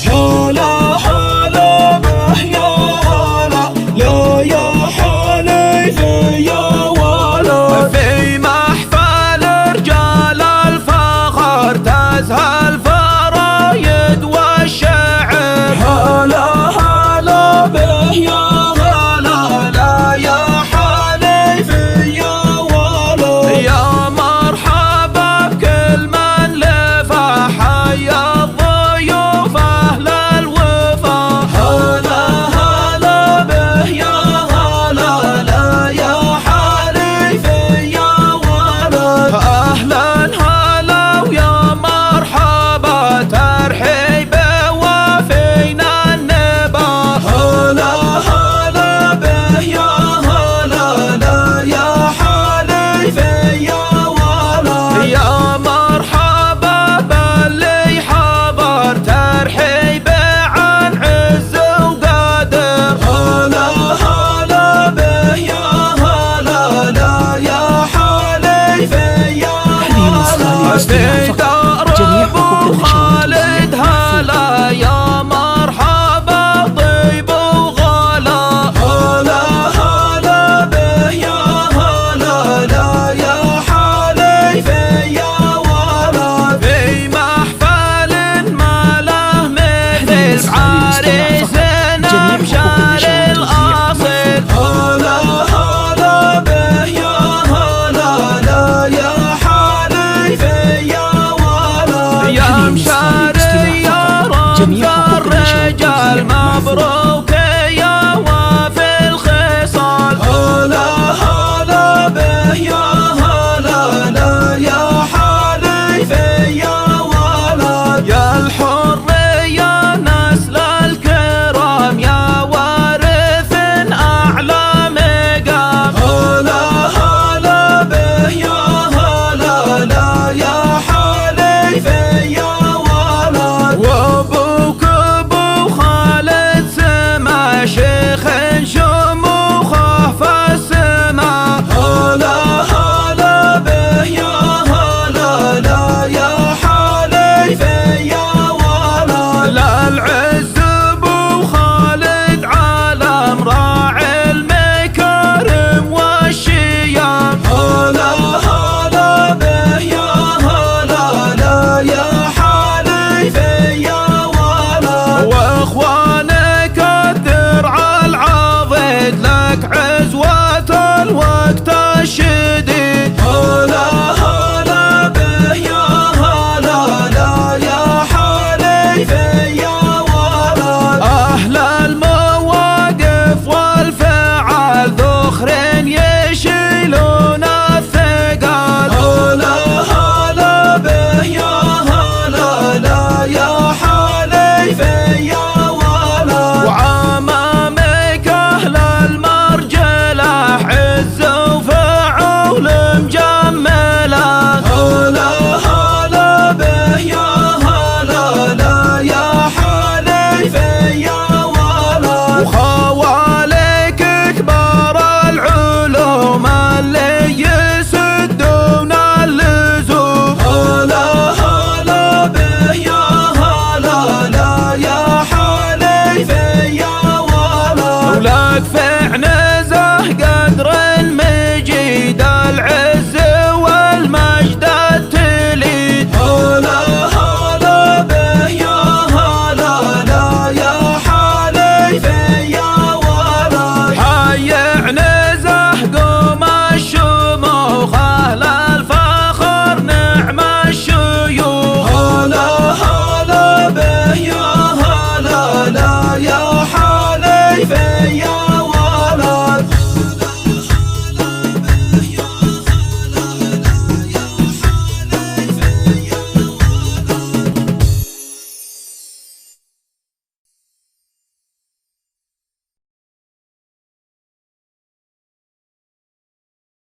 هلا هلا به يا هلا، لا يا حليفي يا ولا. في محفل رجال الفخر تزهى الفرايد والشعر. هلا هلا به يا هلا، لا يا حليفي يا ولا. يا مرحبا بكل من لفى حي الضيوف أهل الوفا. هلا هلا به يا هلا، لا يا حليفي يا ولا. أهلا هلا ويا مرحبا ترحيب وفينا النبا. هلا هلا به يا هلا، لا يا حليفي يا ولا. يا مرحبا باللي حضر ترحيب عن عز وقدر. هلا هلا به يا هلا، لا يا حليفي يا ولا. في درب وخالد هلا، يا مرحبا طيب وغلا. هلا هلا به يا هلا، لا يا حليفي يا ولا. في محفل ما له مثل عريس نمشار الأصيل. هلا هلا به يا هلا، لا يا حليفي يا ولا. يا مشاري يا رمز الرجال مبروك